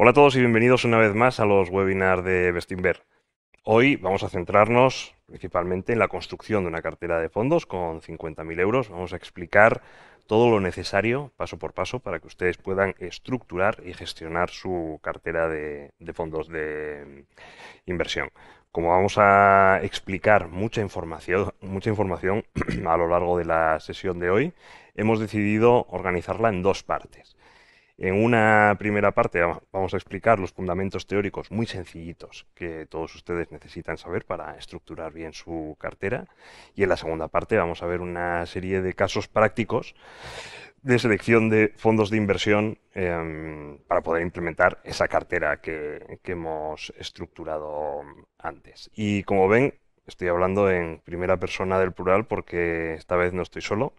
Hola a todos y bienvenidos una vez más a los webinars de Bestinver. Hoy vamos a centrarnos principalmente en la construcción de una cartera de fondos con 50.000 euros. Vamos a explicar todo lo necesario paso por paso para que ustedes puedan estructurar y gestionar su cartera de fondos de inversión. Como vamos a explicar mucha información a lo largo de la sesión de hoy, hemos decidido organizarla en dos partes. En una primera parte vamos a explicar los fundamentos teóricos muy sencillitos que todos ustedes necesitan saber para estructurar bien su cartera. Y en la segunda parte vamos a ver una serie de casos prácticos de selección de fondos de inversión para poder implementar esa cartera que hemos estructurado antes. Y como ven, estoy hablando en primera persona del plural porque esta vez no estoy solo.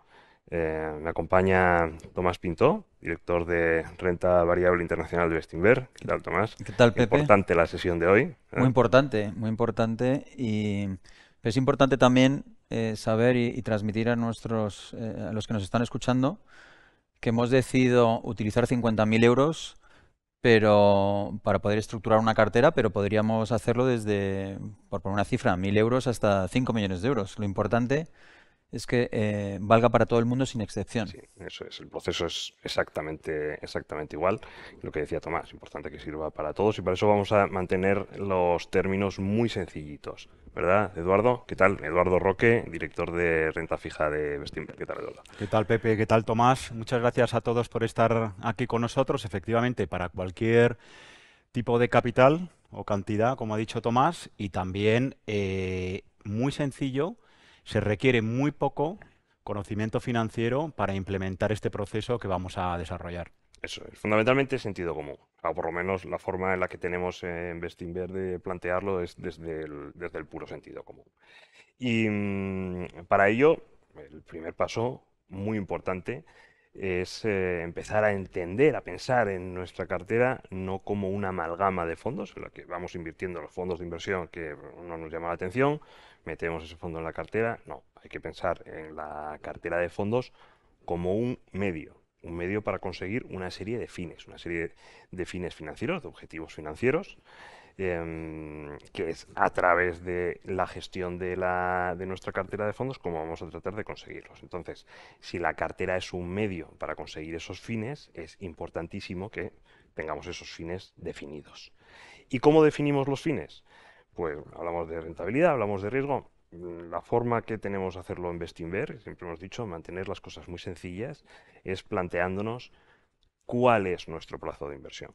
Me acompaña Tomás Pintó, director de Renta Variable Internacional de Bestinver. ¿Qué tal, Tomás? ¿Qué tal, Pepe? Importante la sesión de hoy. Muy ¿Eh? importante, muy importante. Es importante también saber y transmitir a los que nos están escuchando, que hemos decidido utilizar 50.000 euros para poder estructurar una cartera, pero podríamos hacerlo por poner una cifra, 1.000 euros hasta 5 millones de euros. Lo importante es que valga para todo el mundo sin excepción. Sí, eso es. El proceso es exactamente igual. Lo que decía Tomás, importante que sirva para todos y para eso vamos a mantener los términos muy sencillitos. ¿Verdad, Eduardo? ¿Qué tal? Eduardo Roque, director de renta fija de Bestinver. ¿Qué tal, Eduardo? ¿Qué tal, Pepe? ¿Qué tal, Tomás? Muchas gracias a todos por estar aquí con nosotros. Efectivamente, para cualquier tipo de capital o cantidad, como ha dicho Tomás, y también muy sencillo, se requiere muy poco conocimiento financiero para implementar este proceso que vamos a desarrollar. Eso es. Fundamentalmente sentido común. O por lo menos la forma en la que tenemos en Bestinver de plantearlo es desde el puro sentido común. Y para ello, el primer paso, muy importante, es empezar a entender, a pensar en nuestra cartera no como una amalgama de fondos, en la que vamos invirtiendo los fondos de inversión que no nos llama la atención, metemos ese fondo en la cartera. No, hay que pensar en la cartera de fondos como un medio para conseguir una serie de fines, una serie de fines financieros, de objetivos financieros, que es a través de la gestión de nuestra cartera de fondos como vamos a tratar de conseguirlos. Entonces, si la cartera es un medio para conseguir esos fines, es importantísimo que tengamos esos fines definidos. ¿Y cómo definimos los fines? Pues hablamos de rentabilidad, hablamos de riesgo. La forma que tenemos de hacerlo en Bestinver, siempre hemos dicho, mantener las cosas muy sencillas, es planteándonos cuál es nuestro plazo de inversión.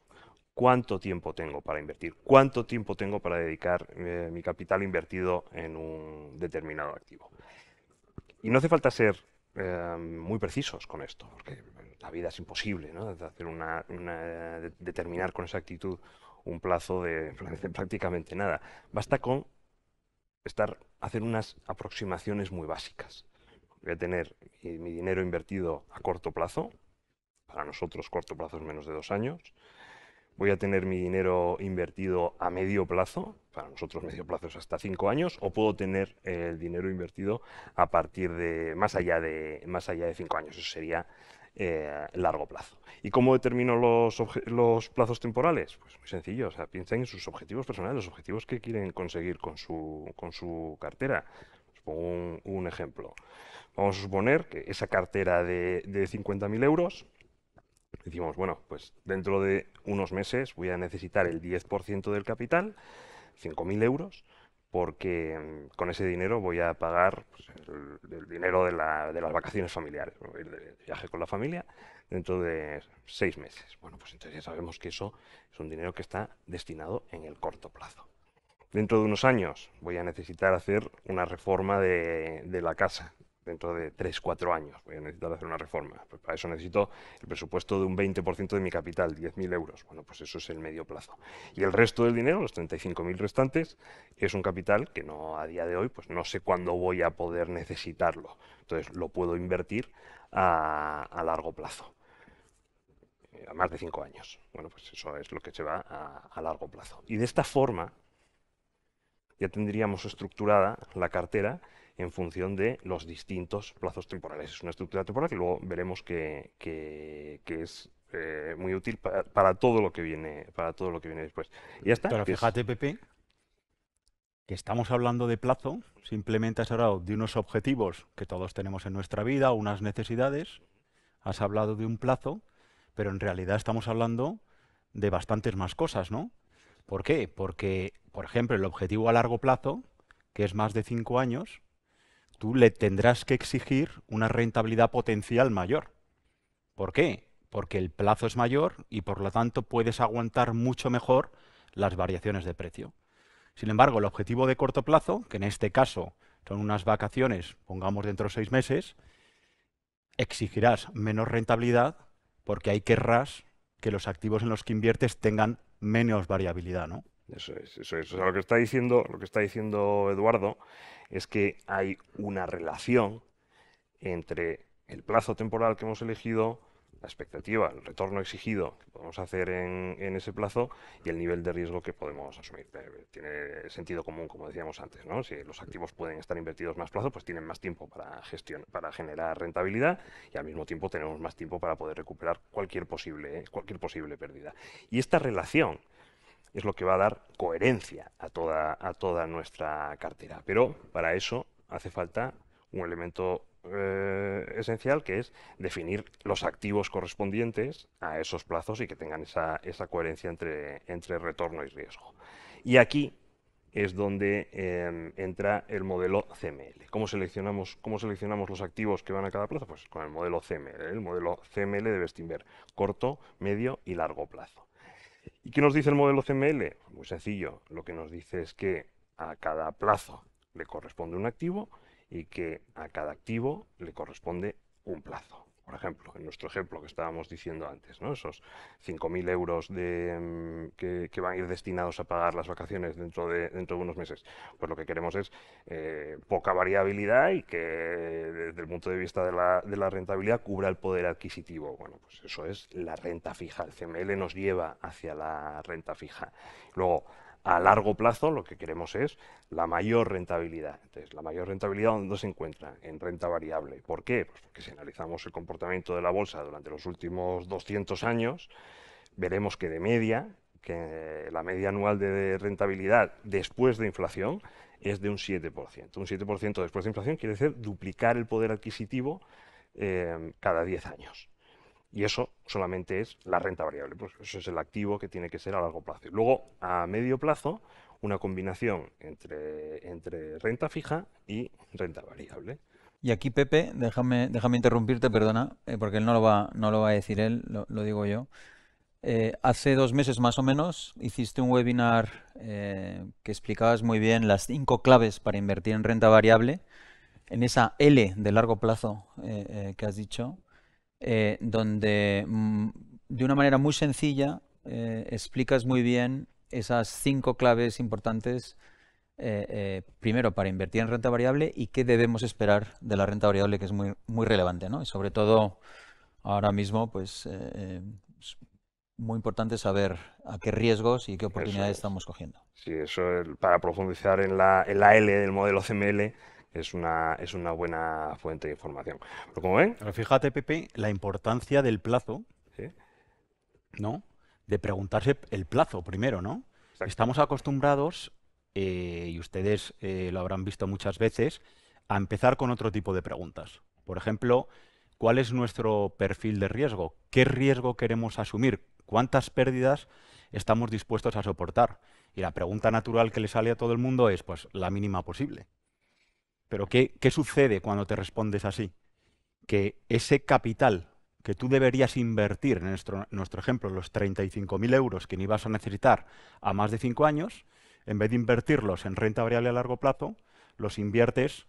¿Cuánto tiempo tengo para invertir? ¿Cuánto tiempo tengo para dedicar mi capital invertido en un determinado activo? Y no hace falta ser muy precisos con esto, porque la vida es imposible, ¿no? De hacer determinar con exactitud un plazo de prácticamente nada. Basta con hacer unas aproximaciones muy básicas. Voy a tener mi dinero invertido a corto plazo, para nosotros corto plazo es menos de 2 años. Voy a tener mi dinero invertido a medio plazo, para nosotros medio plazo es hasta 5 años, o puedo tener el dinero invertido a partir de más allá de 5 años. Eso sería largo plazo. ¿Y cómo determino los plazos temporales? Pues muy sencillo, o sea, piensen en sus objetivos personales, los objetivos que quieren conseguir con su cartera. Os pongo un ejemplo. Vamos a suponer que esa cartera de 50.000 euros, decimos, bueno, pues dentro de unos meses voy a necesitar el 10% del capital, 5.000 euros, porque con ese dinero voy a pagar pues, el dinero de las vacaciones familiares. Voy a ir de viaje con la familia dentro de 6 meses. Bueno, pues entonces ya sabemos que eso es un dinero que está destinado en el corto plazo. Dentro de unos años voy a necesitar hacer una reforma de la casa. Dentro de 3 4 años voy a necesitar hacer una reforma. Pues para eso necesito el presupuesto de un 20% de mi capital, 10.000 euros. Bueno, pues eso es el medio plazo. Y el resto del dinero, los 35.000 restantes, es un capital que no a día de hoy, pues no sé cuándo voy a poder necesitarlo. Entonces lo puedo invertir a largo plazo, a más de 5 años. Bueno, pues eso es lo que se va a largo plazo. Y de esta forma ya tendríamos estructurada la cartera en función de los distintos plazos temporales. Es una estructura temporal que luego veremos que es muy útil para todo lo que viene, después. Y ya está. Pero fíjate, Pepe, que estamos hablando de plazo, simplemente has hablado de unos objetivos que todos tenemos en nuestra vida, unas necesidades, has hablado de un plazo, pero en realidad estamos hablando de bastantes más cosas, ¿no? ¿Por qué? Porque, por ejemplo, el objetivo a largo plazo, que es más de 5 años, tú le tendrás que exigir una rentabilidad potencial mayor. ¿Por qué? Porque el plazo es mayor y por lo tanto puedes aguantar mucho mejor las variaciones de precio. Sin embargo, el objetivo de corto plazo, que en este caso son unas vacaciones, pongamos dentro de 6 meses, exigirás menos rentabilidad porque ahí querrás que los activos en los que inviertes tengan menos variabilidad, ¿no? Eso es, eso es. O sea, lo que está diciendo Eduardo es que hay una relación entre el plazo temporal que hemos elegido, la expectativa, el retorno exigido que podemos hacer en ese plazo y el nivel de riesgo que podemos asumir. Tiene sentido común, como decíamos antes, ¿no? Si los activos pueden estar invertidos más plazo, pues tienen más tiempo para generar rentabilidad y al mismo tiempo tenemos más tiempo para poder recuperar cualquier posible pérdida. Y esta relación es lo que va a dar coherencia a toda nuestra cartera. Pero para eso hace falta un elemento esencial, que es definir los activos correspondientes a esos plazos y que tengan esa coherencia entre retorno y riesgo. Y aquí es donde entra el modelo CML. ¿Cómo seleccionamos los activos que van a cada plazo? Pues con el modelo CML, el modelo CML de Bestinver, corto, medio y largo plazo. ¿Y qué nos dice el modelo CML? Muy sencillo, lo que nos dice es que a cada plazo le corresponde un activo y que a cada activo le corresponde un plazo. Por ejemplo, en nuestro ejemplo que estábamos diciendo antes, ¿no? Esos 5.000 euros que van a ir destinados a pagar las vacaciones dentro de unos meses. Pues lo que queremos es poca variabilidad y que desde el punto de vista de la rentabilidad cubra el poder adquisitivo. Bueno, pues eso es la renta fija. El CML nos lleva hacia la renta fija. Luego, a largo plazo lo que queremos es la mayor rentabilidad. Entonces, la mayor rentabilidad, ¿dónde se encuentra? En renta variable. ¿Por qué? Pues porque si analizamos el comportamiento de la bolsa durante los últimos 200 años, veremos que de media, que la media anual de rentabilidad después de inflación es de un 7%. Un 7% después de inflación quiere decir duplicar el poder adquisitivo cada 10 años. Y eso solamente es la renta variable. Pues eso es el activo que tiene que ser a largo plazo. Y luego, a medio plazo, una combinación entre renta fija y renta variable. Y aquí, Pepe, déjame interrumpirte, perdona, porque él no lo va a decir él, lo digo yo. Hace 2 meses más o menos hiciste un webinar que explicabas muy bien las 5 claves para invertir en renta variable, en esa L de largo plazo que has dicho, donde de una manera muy sencilla explicas muy bien esas 5 claves importantes, primero para invertir en renta variable y qué debemos esperar de la renta variable, que es muy, muy relevante, ¿no? Y sobre todo ahora mismo, pues es muy importante saber a qué riesgos y qué oportunidades estamos cogiendo. Sí, eso para profundizar en la L del modelo CML es una buena fuente de información. Pero como ven, Pero fíjate, Pepe, la importancia del plazo, ¿sí? ¿no? De preguntarse el plazo primero, ¿no? Exacto. Estamos acostumbrados, y ustedes lo habrán visto muchas veces, a empezar con otro tipo de preguntas. Por ejemplo, ¿cuál es nuestro perfil de riesgo? ¿Qué riesgo queremos asumir? ¿Cuántas pérdidas estamos dispuestos a soportar? Y la pregunta natural que le sale a todo el mundo es, pues, la mínima posible. Pero ¿qué sucede cuando te respondes así? Que ese capital que tú deberías invertir, en nuestro ejemplo, los 35.000 euros que ni vas a necesitar a más de 5 años, en vez de invertirlos en renta variable a largo plazo, los inviertes,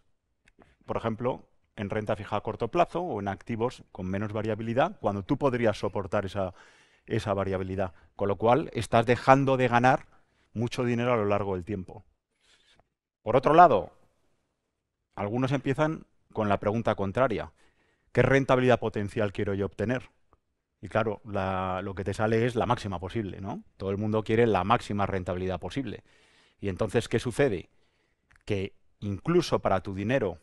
por ejemplo, en renta fija a corto plazo o en activos con menos variabilidad, cuando tú podrías soportar esa variabilidad. Con lo cual, estás dejando de ganar mucho dinero a lo largo del tiempo. Por otro lado, algunos empiezan con la pregunta contraria. ¿Qué rentabilidad potencial quiero yo obtener? Y claro, lo que te sale es la máxima posible, ¿no? Todo el mundo quiere la máxima rentabilidad posible. Y entonces, ¿qué sucede? Que incluso para tu dinero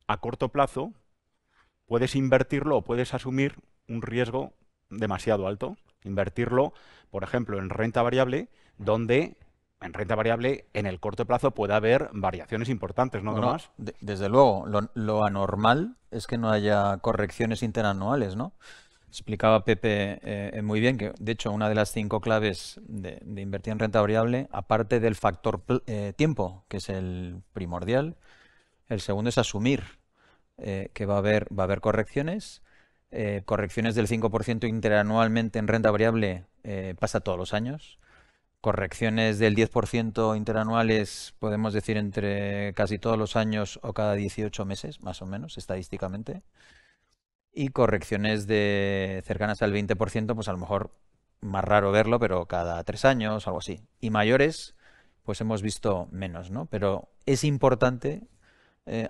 a corto plazo, puedes invertirlo o puedes asumir un riesgo demasiado alto. Invertirlo, por ejemplo, en renta variable, donde en renta variable en el corto plazo puede haber variaciones importantes, ¿no, Bueno, Tomás? desde luego, lo anormal es que no haya correcciones interanuales, ¿no? Explicaba Pepe muy bien que, de hecho, una de las 5 claves de invertir en renta variable, aparte del factor tiempo, que es el primordial, el segundo es asumir que va a haber correcciones. Correcciones del 5% interanualmente en renta variable pasa todos los años. Correcciones del 10% interanuales, podemos decir, entre casi todos los años o cada 18 meses, más o menos, estadísticamente. Y correcciones de cercanas al 20%, pues a lo mejor más raro verlo, pero cada 3 años, algo así. Y mayores, pues hemos visto menos, ¿no? Pero es importante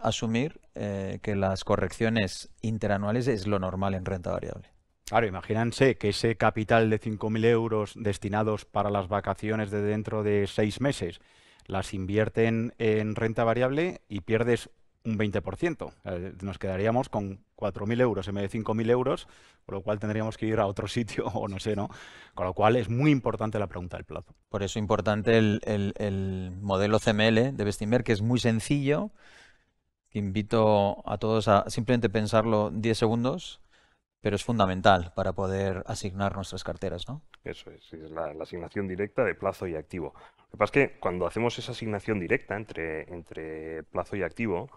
asumir que las correcciones interanuales es lo normal en renta variable. Claro, imagínense que ese capital de 5.000 euros destinados para las vacaciones de dentro de 6 meses las invierten en renta variable y pierdes un 20%. Nos quedaríamos con 4.000 euros en vez de 5.000 euros, con lo cual tendríamos que ir a otro sitio o no sé, ¿no? Con lo cual es muy importante la pregunta del plazo. Por eso es importante el modelo CML de Bestinver, que es muy sencillo, que invito a todos a simplemente pensarlo 10 segundos, pero es fundamental para poder asignar nuestras carteras, ¿no? Eso es la asignación directa de plazo y activo. Lo que pasa es que cuando hacemos esa asignación directa entre plazo y activo,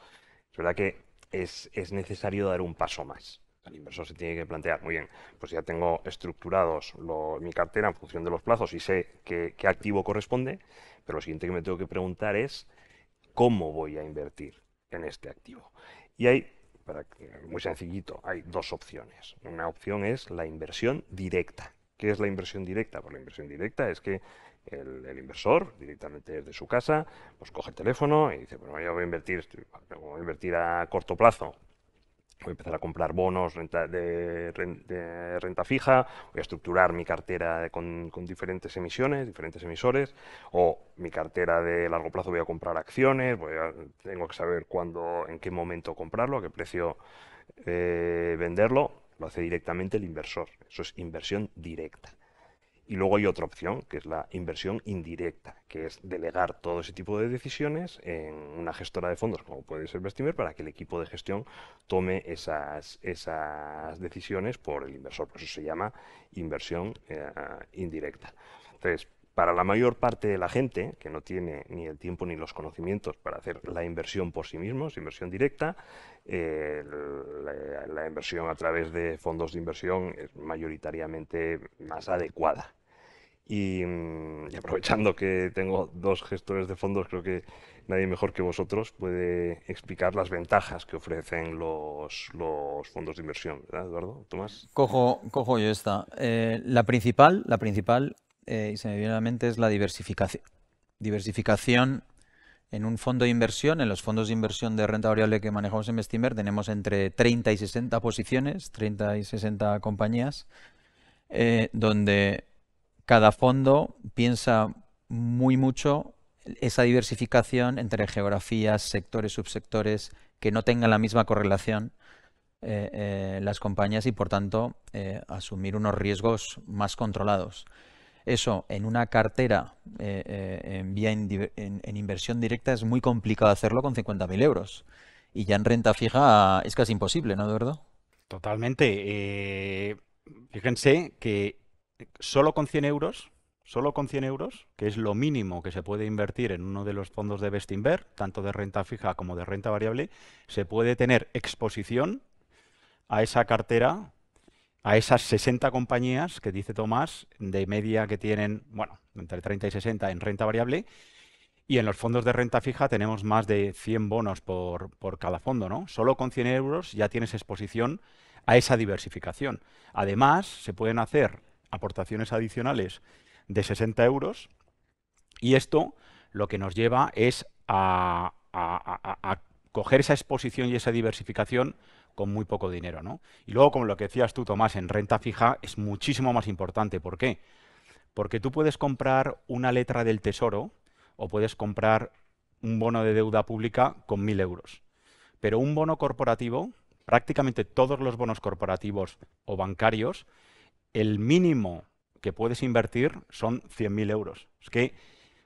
es verdad que es necesario dar un paso más. El inversor se tiene que plantear, muy bien, pues ya tengo estructurados mi cartera en función de los plazos y sé qué activo corresponde, pero lo siguiente que me tengo que preguntar es cómo voy a invertir en este activo. Y muy sencillito, hay 2 opciones. Una opción es la inversión directa. ¿Qué es la inversión directa? Pues la inversión directa es que el inversor, directamente desde su casa, pues coge el teléfono y dice, bueno, yo voy a invertir a corto plazo. Voy a empezar a comprar bonos de renta fija, voy a estructurar mi cartera con diferentes emisiones, diferentes emisores, o mi cartera de largo plazo voy a comprar acciones, tengo que saber cuándo, en qué momento comprarlo, a qué precio venderlo. Lo hace directamente el inversor. Eso es inversión directa. Y luego hay otra opción, que es la inversión indirecta, que es delegar todo ese tipo de decisiones en una gestora de fondos, como puede ser Bestinver, para que el equipo de gestión tome esas decisiones por el inversor. Por eso se llama inversión indirecta. Entonces, para la mayor parte de la gente que no tiene ni el tiempo ni los conocimientos para hacer la inversión por sí mismos, inversión directa, la inversión a través de fondos de inversión es mayoritariamente más adecuada. Y aprovechando que tengo 2 gestores de fondos, creo que nadie mejor que vosotros puede explicar las ventajas que ofrecen los fondos de inversión, ¿verdad, Eduardo? ¿Tomás? Cojo yo esta. La principal, y se me viene a la mente, es la diversificación. Diversificación en un fondo de inversión. En los fondos de inversión de renta variable que manejamos en Bestinver tenemos entre 30 y 60 posiciones, 30 y 60 compañías, donde cada fondo piensa muy mucho esa diversificación entre geografías, sectores, subsectores, que no tengan la misma correlación las compañías y, por tanto, asumir unos riesgos más controlados. Eso en una cartera en inversión directa es muy complicado hacerlo con 50.000 euros. Y ya en renta fija es casi imposible, ¿no, Eduardo? Totalmente. Fíjense que solo con 100 euros, que es lo mínimo que se puede invertir en uno de los fondos de Bestinver, tanto de renta fija como de renta variable, se puede tener exposición a esa cartera, a esas 60 compañías que dice Tomás, de media que tienen, bueno, entre 30 y 60 en renta variable. Y en los fondos de renta fija tenemos más de 100 bonos por cada fondo, ¿no? Solo con 100 euros ya tienes exposición a esa diversificación. Además, se pueden hacer aportaciones adicionales de 60 euros y esto lo que nos lleva es a coger esa exposición y esa diversificación con muy poco dinero, ¿no? Y luego, como lo que decías tú, Tomás, en renta fija es muchísimo más importante. ¿Por qué? Porque tú puedes comprar una letra del Tesoro o puedes comprar un bono de deuda pública con 1.000 euros. Pero un bono corporativo, prácticamente todos los bonos corporativos o bancarios, el mínimo que puedes invertir son 100.000 euros. Es que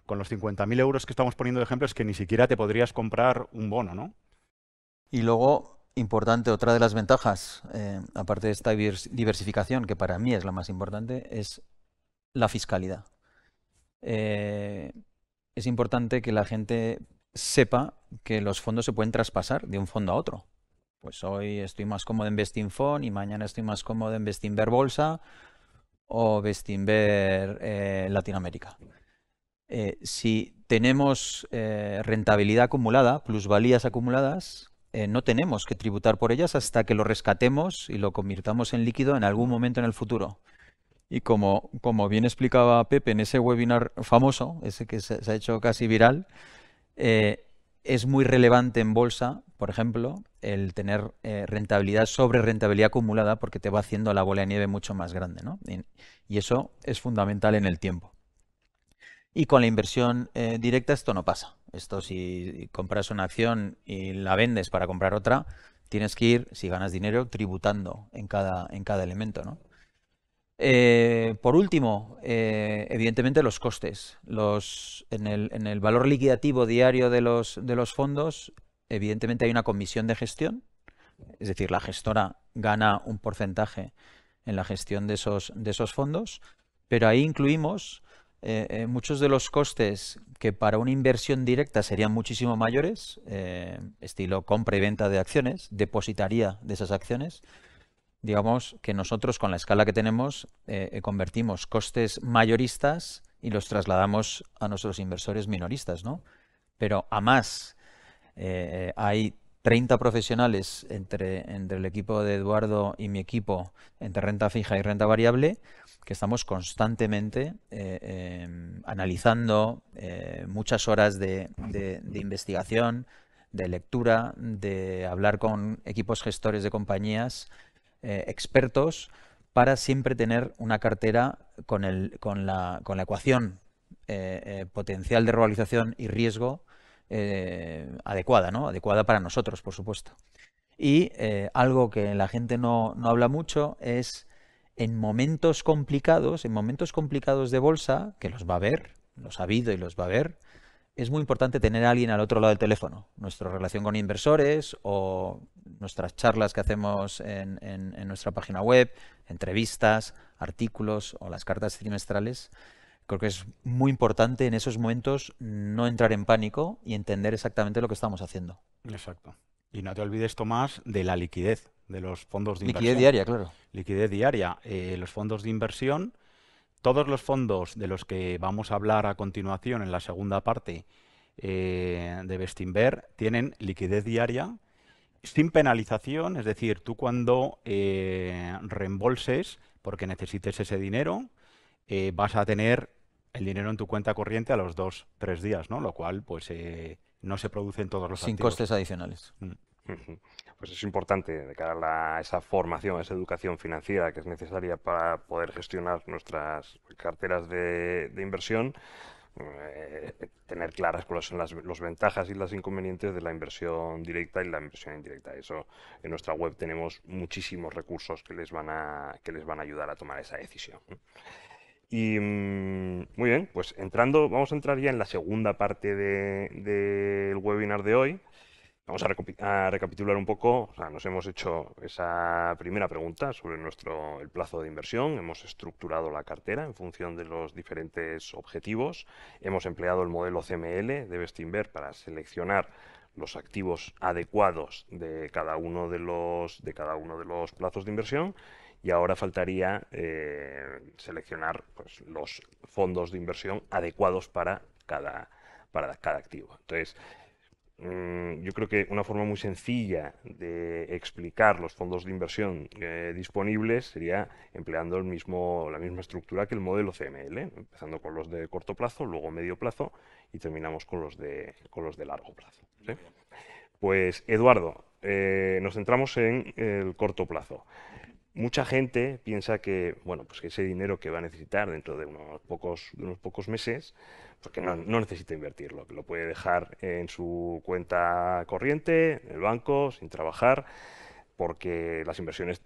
con los 50.000 euros que estamos poniendo de ejemplo es que ni siquiera te podrías comprar un bono, ¿no? Y luego, importante, otra de las ventajas, aparte de esta diversificación, que para mí es la más importante, es la fiscalidad. Es importante que la gente sepa que los fondos se pueden traspasar de un fondo a otro. Pues hoy estoy más cómodo en Bestinfond y mañana estoy más cómodo en Bestinver Bolsa o Bestinver Latinoamérica. Si tenemos rentabilidad acumulada, plusvalías acumuladas, no tenemos que tributar por ellas hasta que lo rescatemos y lo convirtamos en líquido en algún momento en el futuro. Y como bien explicaba Pepe en ese webinar famoso, ese que se ha hecho casi viral, es muy relevante en bolsa, por ejemplo, el tener rentabilidad sobre rentabilidad acumulada porque te va haciendo la bola de nieve mucho más grande, ¿no? Y eso es fundamental en el tiempo. Y con la inversión directa esto no pasa. Esto si compras una acción y la vendes para comprar otra, tienes que ir, si ganas dinero, tributando en cada elemento, ¿no? Por último, evidentemente los costes. En el valor liquidativo diario de los fondos, evidentemente hay una comisión de gestión, es decir, la gestora gana un porcentaje en la gestión de esos fondos, pero ahí incluimos muchos de los costes que para una inversión directa serían muchísimo mayores, estilo compra y venta de acciones, depositaría de esas acciones. Digamos que nosotros con la escala que tenemos convertimos costes mayoristas y los trasladamos a nuestros inversores minoristas, ¿no? Pero a más hay 30 profesionales entre el equipo de Eduardo y mi equipo, entre renta fija y renta variable, que estamos constantemente analizando muchas horas de investigación, de lectura, de hablar con equipos gestores de compañías, expertos, para siempre tener una cartera con la ecuación potencial de revalorización y riesgo adecuada, ¿no? Adecuada para nosotros, por supuesto. Y algo que la gente no habla mucho es en momentos complicados de bolsa, que los va a haber, los ha habido y los va a haber, es muy importante tener a alguien al otro lado del teléfono. Nuestra relación con inversores o nuestras charlas que hacemos en nuestra página web, entrevistas, artículos o las cartas trimestrales. Creo que es muy importante en esos momentos no entrar en pánico y entender exactamente lo que estamos haciendo. Exacto. Y no te olvides, Tomás, de la liquidez de los fondos de inversión. Liquidez diaria, claro. Liquidez diaria. Los fondos de inversión, todos los fondos de los que vamos a hablar a continuación en la segunda parte de Bestinver tienen liquidez diaria sin penalización, es decir, tú cuando reembolses porque necesites ese dinero, vas a tener el dinero en tu cuenta corriente a los 2-3 días, ¿no? Lo cual, pues, no se produce en todos los Sin activos. costes adicionales. Pues es importante de cara a esa formación, a esa educación financiera que es necesaria para poder gestionar nuestras carteras de inversión, tener claras cuáles son las ventajas y las inconvenientes de la inversión directa y la inversión indirecta. Eso en nuestra web tenemos muchísimos recursos que les van a ayudar a tomar esa decisión. Y muy bien, pues vamos a entrar ya en la segunda parte del webinar de hoy. Vamos a recapitular un poco. O sea, nos hemos hecho esa primera pregunta sobre el plazo de inversión. Hemos estructurado la cartera en función de los diferentes objetivos. Hemos empleado el modelo CML de Bestinver para seleccionar los activos adecuados de cada uno de los plazos de inversión. Y ahora faltaría seleccionar pues, los fondos de inversión adecuados para cada activo. Entonces, yo creo que una forma muy sencilla de explicar los fondos de inversión disponibles sería empleando la misma estructura que el modelo CML, empezando con los de corto plazo, luego medio plazo y terminamos con los de largo plazo. ¿Sí? Pues Eduardo, nos centramos en el corto plazo. Mucha gente piensa que, bueno, pues que ese dinero que va a necesitar dentro de unos pocos meses, pues que no necesita invertirlo, que lo puede dejar en su cuenta corriente, en el banco, sin trabajar, porque las inversiones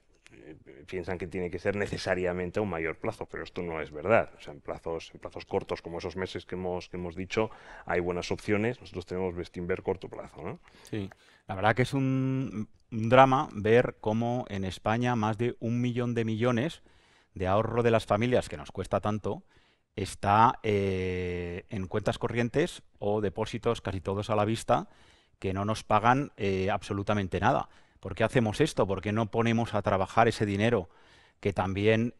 piensan que tiene que ser necesariamente a un mayor plazo, pero esto no es verdad. O sea, en plazos cortos, como esos meses que hemos dicho, hay buenas opciones. Nosotros tenemos Bestinver corto plazo, ¿no? Sí, la verdad que es un drama ver cómo en España más de 1 millón de millones de ahorro de las familias, que nos cuesta tanto, está en cuentas corrientes o depósitos casi todos a la vista que no nos pagan absolutamente nada. ¿Por qué hacemos esto? ¿Por qué no ponemos a trabajar ese dinero que también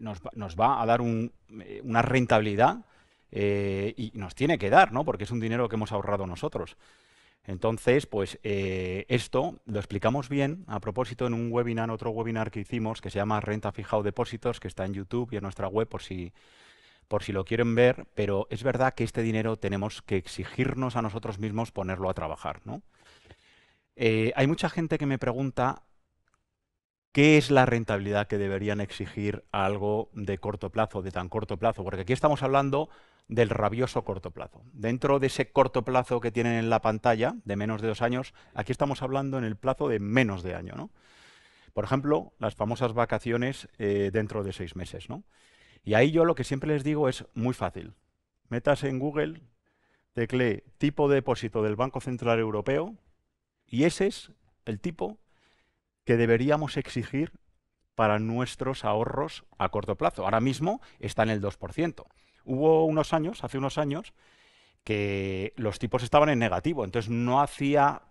nos va a dar una rentabilidad y nos tiene que dar, ¿no? Porque es un dinero que hemos ahorrado nosotros. Entonces, pues esto lo explicamos bien a propósito en un webinar, otro webinar que hicimos que se llama Renta fija o depósitos, que está en YouTube y en nuestra web por si lo quieren ver, pero es verdad que este dinero tenemos que exigirnos a nosotros mismos ponerlo a trabajar, ¿no? Hay mucha gente que me pregunta qué es la rentabilidad que deberían exigir a algo de corto plazo, de tan corto plazo, porque aquí estamos hablando del rabioso corto plazo. Dentro de ese corto plazo que tienen en la pantalla, de menos de 2 años, aquí estamos hablando en el plazo de menos de año, ¿no? Por ejemplo, las famosas vacaciones dentro de 6 meses, ¿no? Y ahí yo lo que siempre les digo es muy fácil. Métase en Google, teclee tipo de depósito del Banco Central Europeo y ese es el tipo que deberíamos exigir para nuestros ahorros a corto plazo. Ahora mismo está en el 2%. Hubo hace unos años, que los tipos estaban en negativo, entonces no hacía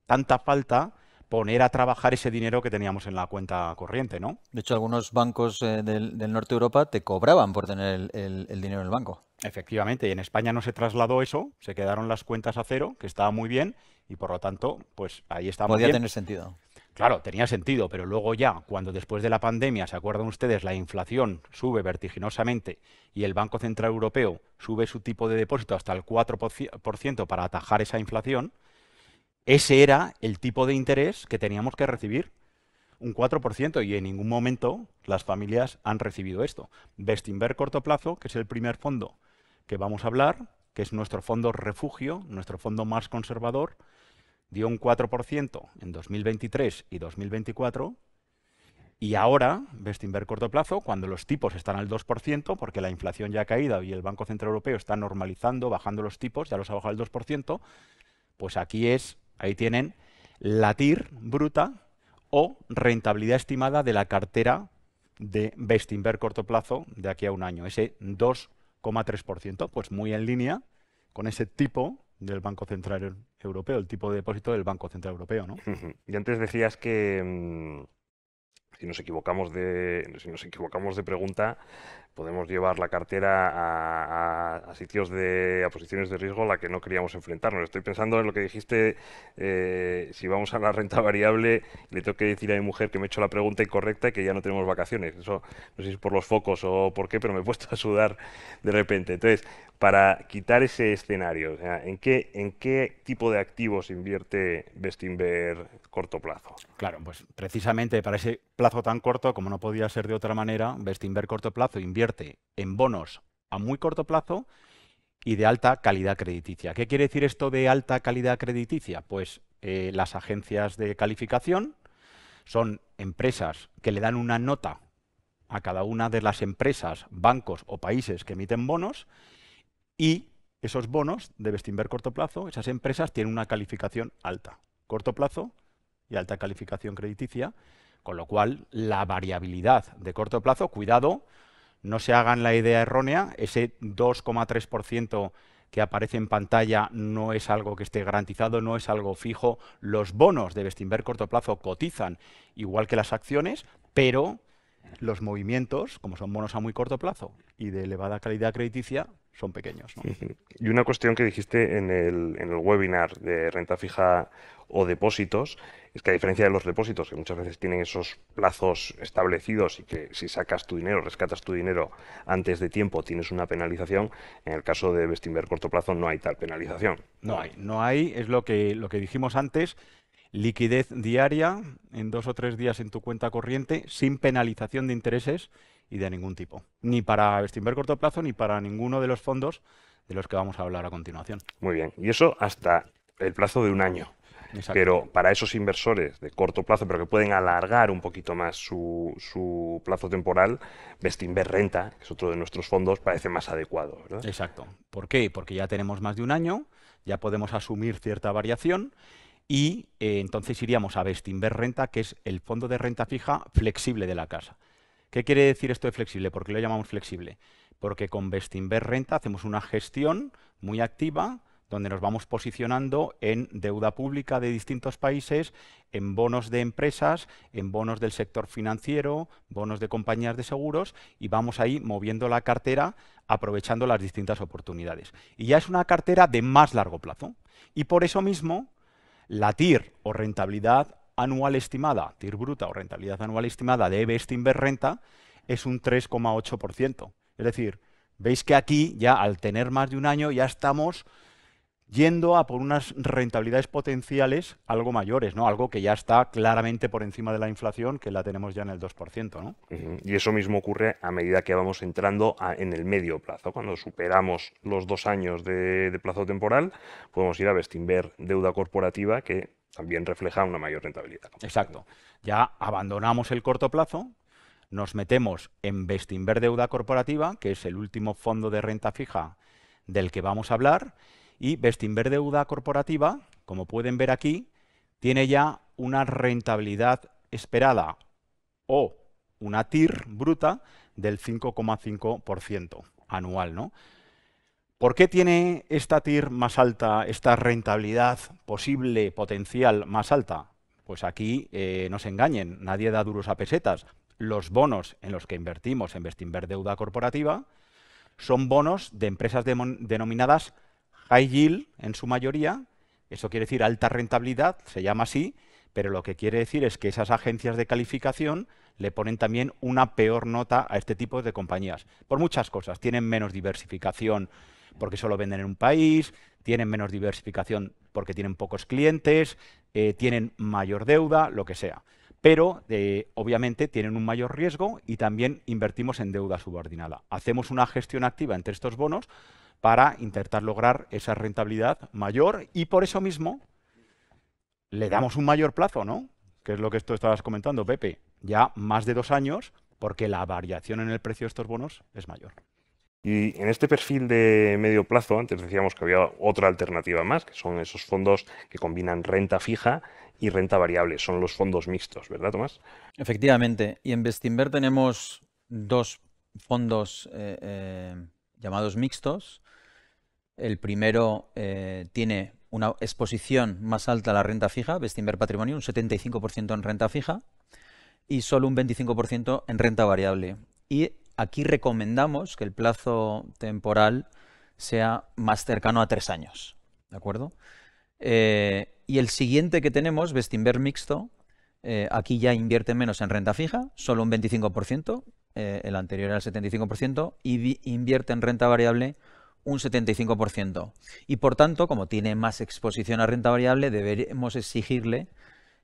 tanta falta poner a trabajar ese dinero que teníamos en la cuenta corriente, ¿no? De hecho, algunos bancos del norte de Europa te cobraban por tener el dinero en el banco. Efectivamente, y en España no se trasladó eso, se quedaron las cuentas a cero, que estaba muy bien, y por lo tanto, pues ahí estamos Podía bien. tener sentido. Claro, tenía sentido, pero luego ya, cuando después de la pandemia, ¿se acuerdan ustedes? La inflación sube vertiginosamente y el Banco Central Europeo sube su tipo de depósito hasta el 4% para atajar esa inflación, ese era el tipo de interés que teníamos que recibir, un 4%, y en ningún momento las familias han recibido esto. Bestinver corto plazo, que es el primer fondo que vamos a hablar, que es nuestro fondo refugio, nuestro fondo más conservador, dio un 4% en 2023 y 2024, y ahora, Bestinver corto plazo, cuando los tipos están al 2%, porque la inflación ya ha caído y el Banco Central Europeo está normalizando, bajando los tipos, ya los ha bajado al 2%, pues ahí tienen la TIR bruta o rentabilidad estimada de la cartera de Bestinver corto plazo de aquí a un año, ese 2,3%, pues muy en línea con ese tipo del Banco Central Europeo, el tipo de depósito del Banco Central Europeo, ¿no? Y antes decías que si nos equivocamos de pregunta, podemos llevar la cartera a sitios a posiciones de riesgo a la que no queríamos enfrentarnos. Estoy pensando en lo que dijiste, si vamos a la renta variable, le tengo que decir a mi mujer que me he hecho la pregunta incorrecta y que ya no tenemos vacaciones. Eso no sé si es por los focos o por qué, pero me he puesto a sudar de repente. Entonces, para quitar ese escenario, o sea, ¿en qué tipo de activos invierte Bestinver corto plazo? Claro, pues precisamente para ese plazo tan corto, como no podía ser de otra manera, Bestinver corto plazo invierte en bonos a muy corto plazo y de alta calidad crediticia. ¿Qué quiere decir esto de alta calidad crediticia? Pues las agencias de calificación son empresas que le dan una nota a cada una de las empresas, bancos o países que emiten bonos, y esos bonos de Bestinver corto plazo, esas empresas tienen una calificación alta, corto plazo y alta calificación crediticia, con lo cual la variabilidad de corto plazo, cuidado, no se hagan la idea errónea, ese 2,3% que aparece en pantalla no es algo que esté garantizado, no es algo fijo. Los bonos de Bestinver corto plazo cotizan igual que las acciones, pero los movimientos, como son bonos a muy corto plazo y de elevada calidad crediticia, son pequeños, ¿no? Y una cuestión que dijiste en el webinar de renta fija o depósitos, es que a diferencia de los depósitos, que muchas veces tienen esos plazos establecidos y que si sacas tu dinero, rescatas tu dinero antes de tiempo, tienes una penalización, en el caso de Bestinver corto plazo no hay tal penalización. No hay, es lo que dijimos antes, liquidez diaria en 2 o 3 días en tu cuenta corriente sin penalización de intereses y de ningún tipo. Ni para Bestinver corto plazo ni para ninguno de los fondos de los que vamos a hablar a continuación. Muy bien. Y eso hasta el plazo de un año. Exacto. Pero para esos inversores de corto plazo, pero que pueden alargar un poquito más su plazo temporal, Bestinver Renta, que es otro de nuestros fondos, parece más adecuado, ¿verdad? Exacto. ¿Por qué? Porque ya tenemos más de un año, ya podemos asumir cierta variación y entonces iríamos a Bestinver Renta, que es el fondo de renta fija flexible de la casa. ¿Qué quiere decir esto de flexible? ¿Por qué lo llamamos flexible? Porque con Bestinver Renta hacemos una gestión muy activa donde nos vamos posicionando en deuda pública de distintos países, en bonos de empresas, en bonos del sector financiero, bonos de compañías de seguros, y vamos ahí moviendo la cartera aprovechando las distintas oportunidades. Y ya es una cartera de más largo plazo. Y por eso mismo, la TIR o rentabilidad anual estimada, TIR bruta o rentabilidad anual estimada de Bestinver Renta es un 3,8%. Es decir, veis que aquí ya al tener más de un año ya estamos yendo a por unas rentabilidades potenciales algo mayores, ¿no? Algo que ya está claramente por encima de la inflación, que la tenemos ya en el 2%, ¿no? Y eso mismo ocurre a medida que vamos entrando en el medio plazo. Cuando superamos los 2 años de plazo temporal, podemos ir a Bestinver Deuda Corporativa, que también refleja una mayor rentabilidad. Exacto. Ya abandonamos el corto plazo, nos metemos en Bestinver Deuda Corporativa, que es el último fondo de renta fija del que vamos a hablar, y Bestinver Deuda Corporativa, como pueden ver aquí, tiene ya una rentabilidad esperada o una TIR bruta del 5,5% anual, ¿no? ¿Por qué tiene esta TIR más alta, esta rentabilidad posible, potencial más alta? Pues aquí no se engañen, nadie da duros a pesetas. Los bonos en los que invertimos en Bestinver Deuda Corporativa son bonos de empresas denominadas high yield en su mayoría. Eso quiere decir alta rentabilidad, se llama así, pero lo que quiere decir es que esas agencias de calificación le ponen también una peor nota a este tipo de compañías. Por muchas cosas. Tienen menos diversificación porque solo venden en un país, tienen menos diversificación porque tienen pocos clientes, tienen mayor deuda, lo que sea. Pero obviamente tienen un mayor riesgo y también invertimos en deuda subordinada. Hacemos una gestión activa entre estos bonos para intentar lograr esa rentabilidad mayor y por eso mismo le damos un mayor plazo, ¿no? Que es lo que tú estabas comentando, Pepe. Ya más de 2 años porque la variación en el precio de estos bonos es mayor. Y en este perfil de medio plazo, antes decíamos que había otra alternativa más, que son esos fondos que combinan renta fija y renta variable. Son los fondos mixtos, ¿verdad, Tomás? Efectivamente. Y en Bestinver tenemos 2 fondos llamados mixtos. El primero tiene una exposición más alta a la renta fija, Bestinver Patrimonio, un 75% en renta fija y solo un 25% en renta variable. Y aquí recomendamos que el plazo temporal sea más cercano a 3 años, ¿de acuerdo? Y el siguiente que tenemos, Bestinver Mixto, aquí ya invierte menos en renta fija, solo un 25%, el anterior era el 75%, y invierte en renta variable un 75%. Y por tanto, como tiene más exposición a renta variable, deberemos exigirle,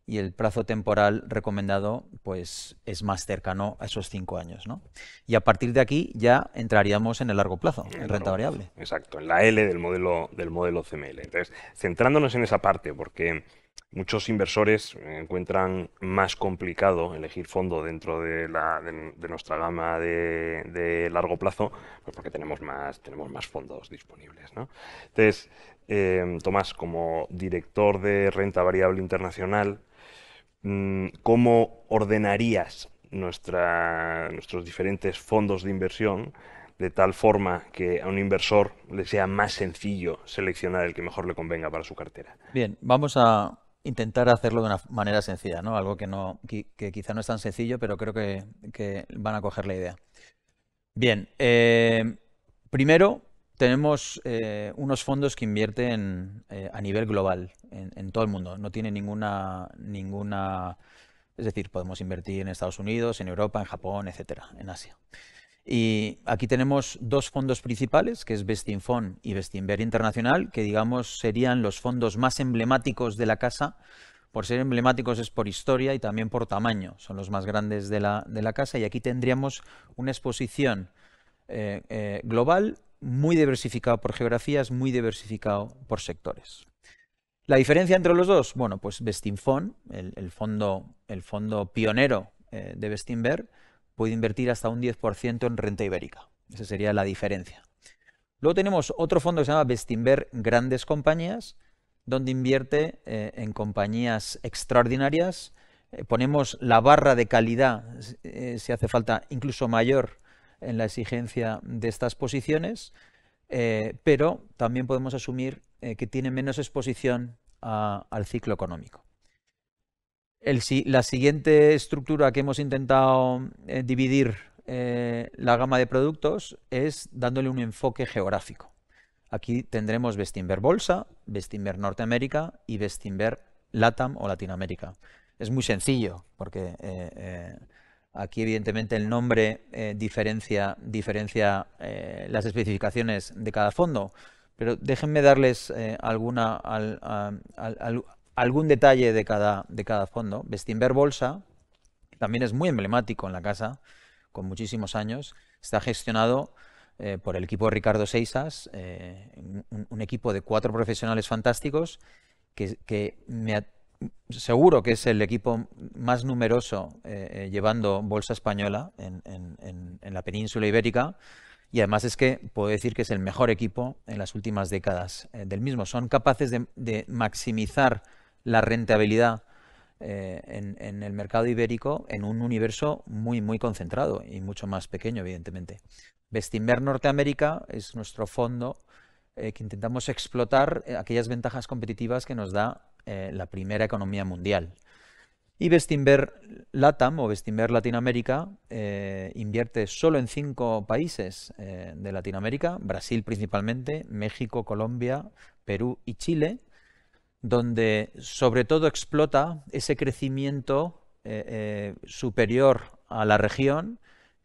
y el plazo temporal recomendado pues es más cercano a esos 5 años, ¿no? Y a partir de aquí ya entraríamos en el largo plazo, en renta variable. Exacto, en la L del modelo CML. Entonces, centrándonos en esa parte, porque muchos inversores encuentran más complicado elegir fondo dentro de nuestra gama de largo plazo, pues porque tenemos más fondos disponibles, ¿no? Entonces, Tomás, como director de renta variable internacional, ¿cómo ordenarías nuestros diferentes fondos de inversión de tal forma que a un inversor le sea más sencillo seleccionar el que mejor le convenga para su cartera? Bien, vamos a intentar hacerlo de una manera sencilla, ¿no? Algo que quizá no es tan sencillo, pero creo que van a coger la idea. Bien, primero tenemos unos fondos que invierten a nivel global, en todo el mundo. No tiene ninguna... Es decir, podemos invertir en Estados Unidos, en Europa, en Japón, etcétera, en Asia. Y aquí tenemos 2 fondos principales, que es Bestinfond y Bestinver Internacional, que digamos serían los fondos más emblemáticos de la casa. Por ser emblemáticos es por historia y también por tamaño. Son los más grandes de la casa y aquí tendríamos una exposición global muy diversificado por geografías, muy diversificado por sectores. ¿La diferencia entre los dos? Bueno, pues Bestinfond, el fondo pionero de Bestinver, puede invertir hasta un 10% en renta ibérica. Esa sería la diferencia. Luego tenemos otro fondo que se llama Bestinver Grandes Compañías, donde invierte en compañías extraordinarias. Ponemos la barra de calidad, si hace falta, incluso mayor en la exigencia de estas posiciones, pero también podemos asumir que tiene menos exposición al ciclo económico. La siguiente estructura que hemos intentado dividir la gama de productos es dándole un enfoque geográfico. Aquí tendremos Bestinver Bolsa, Bestinver Norteamérica y Bestinver LATAM o Latinoamérica. Es muy sencillo porque aquí evidentemente el nombre diferencia las especificaciones de cada fondo, pero déjenme darles algún detalle de cada fondo. Bestinver Bolsa también es muy emblemático en la casa, con muchísimos años. Está gestionado por el equipo de Ricardo Seixas, un equipo de 4 profesionales fantásticos que seguro que es el equipo más numeroso llevando bolsa española en la península ibérica, y además es que puedo decir que es el mejor equipo en las últimas décadas del mismo. Son capaces de maximizar la rentabilidad en el mercado ibérico en un universo muy, muy concentrado y mucho más pequeño, evidentemente. Bestinver Norteamérica es nuestro fondo que intentamos explotar aquellas ventajas competitivas que nos da la primera economía mundial. Y Bestinver LATAM o Bestinver Latinoamérica invierte solo en 5 países de Latinoamérica, Brasil principalmente, México, Colombia, Perú y Chile, donde sobre todo explota ese crecimiento superior a la región,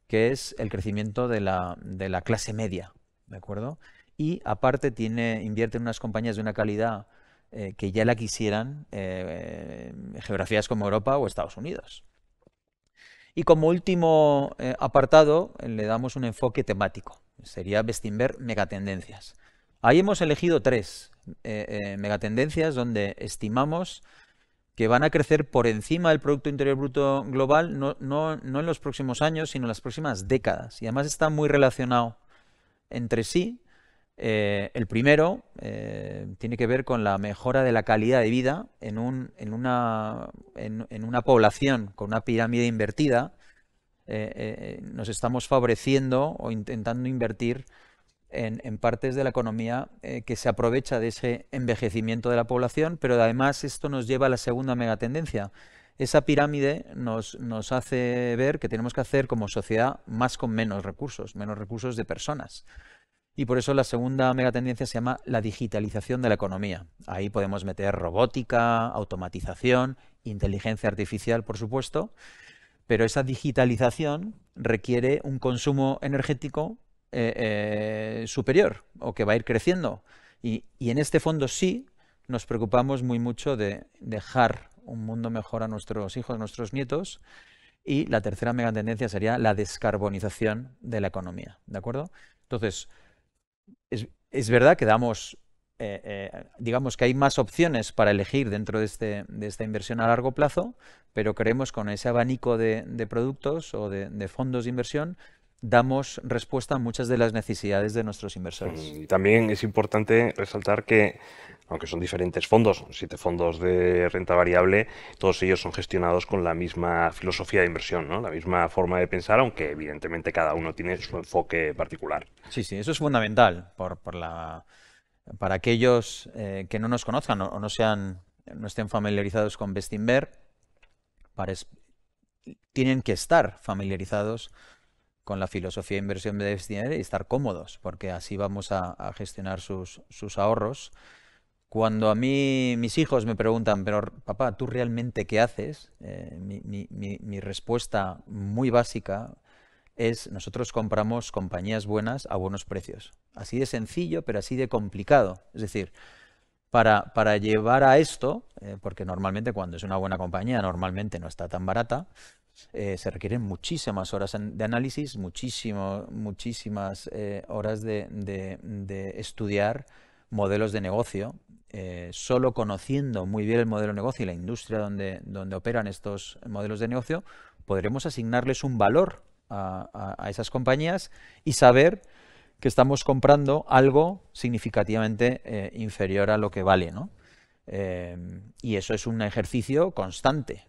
que es el crecimiento de la clase media, ¿de acuerdo? Y aparte invierte en unas compañías de una calidad que ya la quisieran geografías como Europa o Estados Unidos. Y como último apartado le damos un enfoque temático, sería Bestinver Megatendencias. Ahí hemos elegido 3 megatendencias donde estimamos que van a crecer por encima del Producto Interior Bruto global, no en los próximos años, sino en las próximas décadas. Y además está muy relacionado entre sí. El primero tiene que ver con la mejora de la calidad de vida en una población con una pirámide invertida. Nos estamos favoreciendo o intentando invertir en partes de la economía que se aprovecha de ese envejecimiento de la población, pero además esto nos lleva a la segunda megatendencia. Esa pirámide nos hace ver que tenemos que hacer como sociedad más con menos recursos de personas. Y por eso la segunda megatendencia se llama la digitalización de la economía. Ahí podemos meter robótica, automatización, inteligencia artificial, por supuesto, pero esa digitalización requiere un consumo energético superior o que va a ir creciendo. Y en este fondo sí nos preocupamos mucho de dejar un mundo mejor a nuestros hijos, a nuestros nietos. Y la tercera megatendencia sería la descarbonización de la economía, ¿de acuerdo? Entonces, es verdad que digamos que hay más opciones para elegir dentro de esta inversión a largo plazo, pero creemos que con ese abanico de productos o de fondos de inversión damos respuesta a muchas de las necesidades de nuestros inversores. Y también es importante resaltar que, aunque son diferentes fondos, 7 fondos de renta variable, todos ellos son gestionados con la misma filosofía de inversión, ¿no? La misma forma de pensar, aunque evidentemente cada uno tiene su enfoque particular. Sí, eso es fundamental para aquellos que no nos conozcan o no estén familiarizados con Bestinver. Tienen que estar familiarizados con la filosofía de inversión de Bestinver y estar cómodos, porque así vamos a gestionar sus ahorros. Cuando a mí mis hijos me preguntan, pero papá, ¿tú realmente qué haces? Mi respuesta muy básica es: nosotros compramos compañías buenas a buenos precios. Así de sencillo, pero así de complicado. Es decir, para llevar a esto, porque normalmente cuando es una buena compañía, normalmente no está tan barata, se requieren muchísimas horas de análisis, muchísimas horas de estudiar modelos de negocio. Solo conociendo muy bien el modelo de negocio y la industria donde operan estos modelos de negocio, podremos asignarles un valor a esas compañías y saber que estamos comprando algo significativamente inferior a lo que vale, ¿no? Y eso es un ejercicio constante.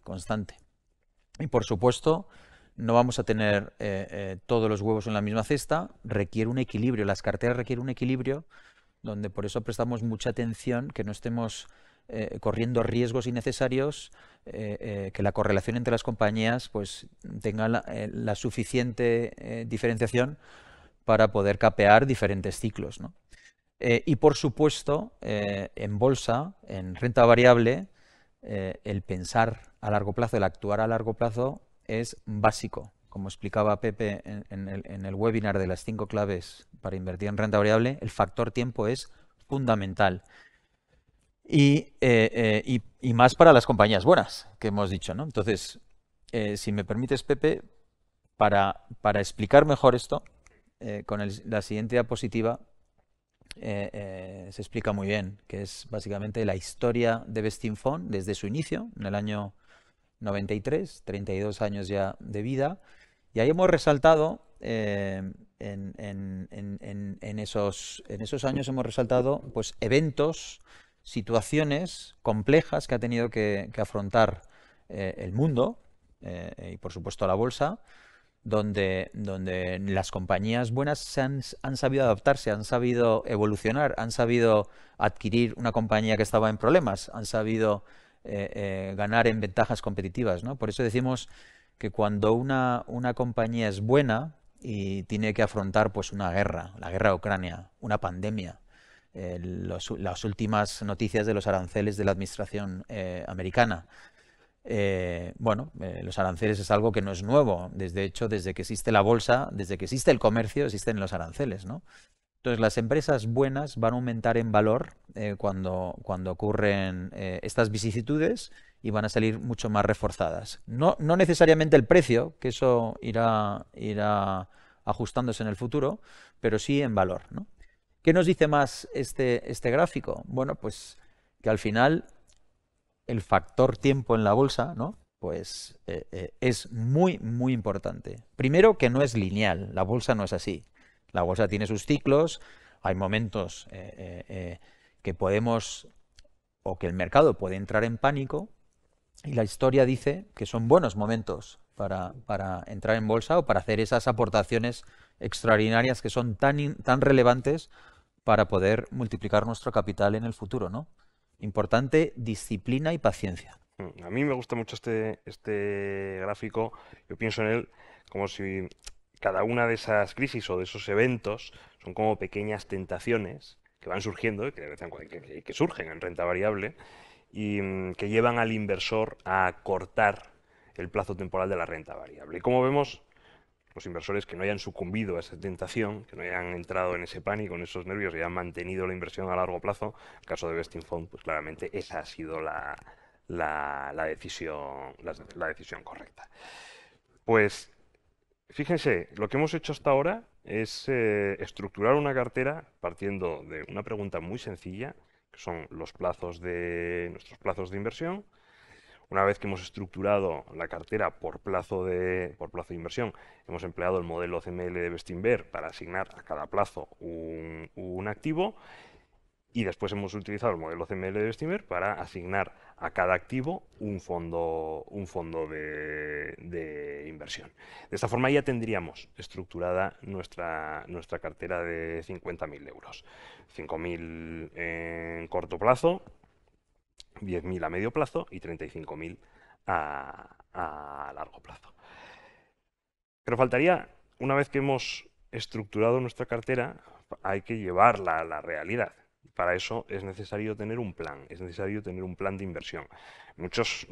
Y por supuesto, no vamos a tener todos los huevos en la misma cesta, requiere un equilibrio, las carteras requieren un equilibrio, donde por eso prestamos mucha atención, que no estemos corriendo riesgos innecesarios, que la correlación entre las compañías pues tenga la suficiente diferenciación para poder capear diferentes ciclos, ¿no? Y por supuesto, en bolsa, en renta variable, el pensar a largo plazo, el actuar a largo plazo es básico. Como explicaba Pepe en el webinar de las 5 claves para invertir en renta variable, el factor tiempo es fundamental. Y más para las compañías buenas, que hemos dicho, ¿no? Entonces, si me permites, Pepe, para explicar mejor esto, con la siguiente diapositiva se explica muy bien, que es básicamente la historia de Vestinfond desde su inicio, en el año 93, 32 años ya de vida, y ahí hemos resaltado, en esos años hemos resaltado pues, eventos, situaciones complejas que ha tenido que afrontar el mundo y por supuesto la bolsa, donde las compañías buenas han sabido adaptarse, han sabido evolucionar, han sabido adquirir una compañía que estaba en problemas, han sabido ganar en ventajas competitivas, ¿no? Por eso decimos que cuando una compañía es buena y tiene que afrontar pues una guerra, la guerra de Ucrania, una pandemia, las últimas noticias de los aranceles de la administración americana, los aranceles es algo que no es nuevo. Desde que existe la bolsa, desde que existe el comercio, existen los aranceles, ¿no? Entonces, las empresas buenas van a aumentar en valor cuando ocurren estas vicisitudes y van a salir mucho más reforzadas. No necesariamente el precio, que eso irá ajustándose en el futuro, pero sí en valor, ¿no? ¿Qué nos dice más este gráfico? Bueno, pues que al final el factor tiempo en la bolsa, ¿no? Pues es muy, muy importante. Primero, que no es lineal, la bolsa no es así. La bolsa tiene sus ciclos, hay momentos que podemos, o que el mercado puede entrar en pánico, y la historia dice que son buenos momentos para entrar en bolsa o para hacer esas aportaciones extraordinarias que son tan relevantes para poder multiplicar nuestro capital en el futuro, ¿no? Importante disciplina y paciencia. A mí me gusta mucho este gráfico. Yo pienso en él como si cada una de esas crisis o de esos eventos son como pequeñas tentaciones que van surgiendo, que surgen en renta variable y que llevan al inversor a cortar el plazo temporal de la renta variable. Y como vemos, los inversores que no hayan sucumbido a esa tentación, que no hayan entrado en ese pánico, en esos nervios y hayan mantenido la inversión a largo plazo, en el caso de Vestinfond, pues claramente esa ha sido la decisión correcta. Pues fíjense, lo que hemos hecho hasta ahora es estructurar una cartera partiendo de una pregunta muy sencilla, que son nuestros plazos de inversión. Una vez que hemos estructurado la cartera por plazo de inversión, hemos empleado el modelo CML de Bestinver para asignar a cada plazo un activo, y después hemos utilizado el modelo CML de Bestinver para asignar a cada activo un fondo de inversión. De esta forma ya tendríamos estructurada nuestra cartera de 50.000 euros. 5.000 en corto plazo, 10.000 a medio plazo y 35.000 a largo plazo. Pero faltaría, una vez que hemos estructurado nuestra cartera, hay que llevarla a la realidad. Para eso es necesario tener un plan, de inversión. Muchos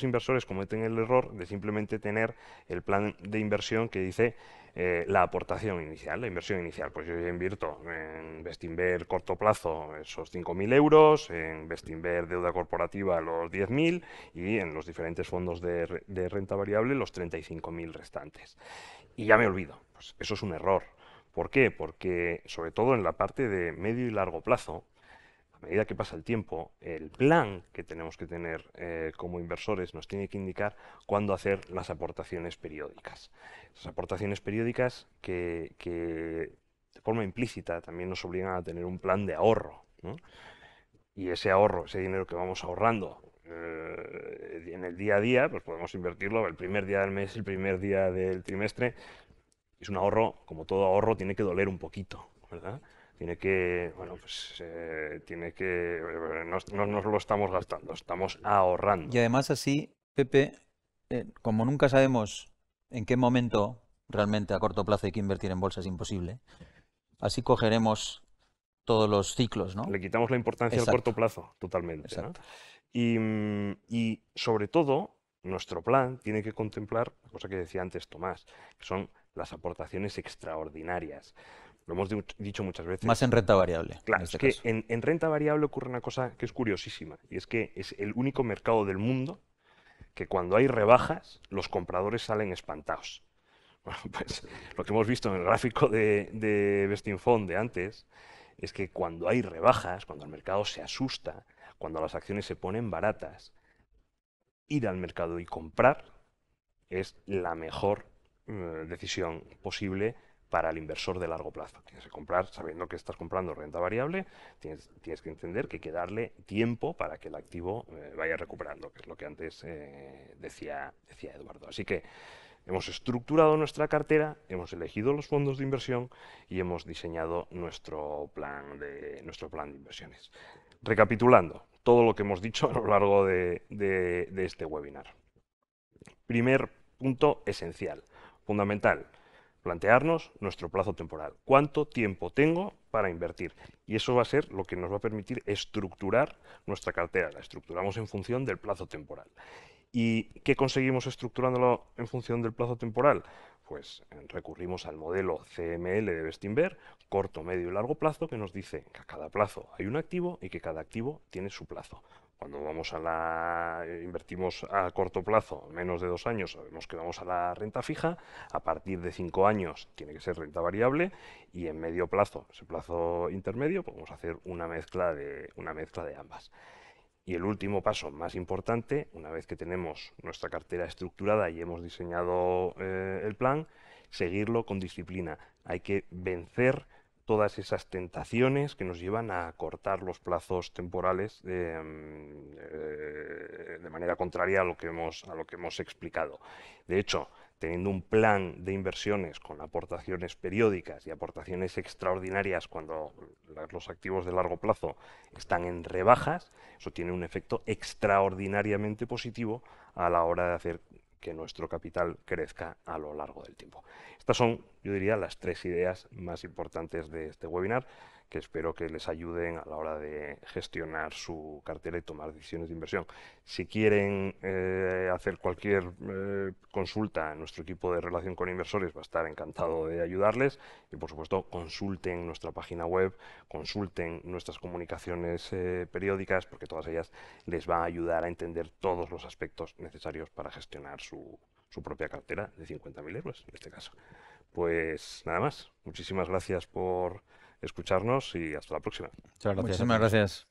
inversores cometen el error de simplemente tener el plan de inversión que dice la aportación inicial, la inversión inicial. Pues yo ya invierto en Bestinver corto plazo esos 5.000 euros, en Bestinver deuda corporativa los 10.000 y en los diferentes fondos de renta variable los 35.000 restantes. Y ya me olvido, pues eso es un error. ¿Por qué? Porque sobre todo en la parte de medio y largo plazo, a medida que pasa el tiempo, el plan que tenemos que tener como inversores nos tiene que indicar cuándo hacer las aportaciones periódicas. Esas aportaciones periódicas que de forma implícita también nos obligan a tener un plan de ahorro, ¿no? Y ese ahorro, ese dinero que vamos ahorrando en el día a día, pues podemos invertirlo el primer día del mes, el primer día del trimestre. Es un ahorro, como todo ahorro, tiene que doler un poquito, ¿verdad? Tiene que, bueno, pues no nos lo estamos gastando, estamos ahorrando. Y además así, Pepe, como nunca sabemos en qué momento realmente a corto plazo hay que invertir en bolsa, es imposible, así cogeremos todos los ciclos, ¿no? Le quitamos la importancia al Exacto. corto plazo, totalmente, ¿no? Exacto. Y sobre todo, nuestro plan tiene que contemplar, la cosa que decía antes Tomás, que son las aportaciones extraordinarias. Lo hemos dicho muchas veces. Más en renta variable, Claro, en este es que caso. en renta variable ocurre una cosa que es curiosísima, y es que es el único mercado del mundo que cuando hay rebajas, los compradores salen espantados. Bueno, pues lo que hemos visto en el gráfico de Vestinfond de antes es que cuando hay rebajas, cuando el mercado se asusta, cuando las acciones se ponen baratas, ir al mercado y comprar es la mejor decisión posible para el inversor de largo plazo. Tienes que comprar sabiendo que estás comprando renta variable, tienes que entender que hay que darle tiempo para que el activo vaya recuperando, que es lo que antes decía Eduardo. Así que hemos estructurado nuestra cartera, hemos elegido los fondos de inversión y hemos diseñado nuestro plan de inversiones. Recapitulando todo lo que hemos dicho a lo largo de este webinar. Primer punto esencial, fundamental, plantearnos nuestro plazo temporal. ¿Cuánto tiempo tengo para invertir? Y eso va a ser lo que nos va a permitir estructurar nuestra cartera. La estructuramos en función del plazo temporal. ¿Y qué conseguimos estructurándolo en función del plazo temporal? Pues recurrimos al modelo CML de Bestinver, corto, medio y largo plazo, que nos dice que a cada plazo hay un activo y que cada activo tiene su plazo. Cuando invertimos a corto plazo, menos de 2 años, sabemos que vamos a la renta fija. A partir de 5 años tiene que ser renta variable, y en medio plazo, ese plazo intermedio, podemos hacer una mezcla de ambas. Y el último paso más importante, una vez que tenemos nuestra cartera estructurada y hemos diseñado el plan, seguirlo con disciplina. Hay que vencer todas esas tentaciones que nos llevan a cortar los plazos temporales de manera contraria a lo que hemos explicado. De hecho, teniendo un plan de inversiones con aportaciones periódicas y aportaciones extraordinarias cuando los activos de largo plazo están en rebajas, eso tiene un efecto extraordinariamente positivo a la hora de hacer que nuestro capital crezca a lo largo del tiempo. Estas son, yo diría, las 3 ideas más importantes de este webinar, que espero que les ayuden a la hora de gestionar su cartera y tomar decisiones de inversión. Si quieren hacer cualquier consulta, nuestro equipo de relación con inversores va a estar encantado de ayudarles, y por supuesto consulten nuestra página web, consulten nuestras comunicaciones periódicas, porque todas ellas les van a ayudar a entender todos los aspectos necesarios para gestionar su propia cartera de 50.000 euros en este caso. Pues nada más, muchísimas gracias por escucharnos y hasta la próxima. Muchas gracias. Muchísimas gracias.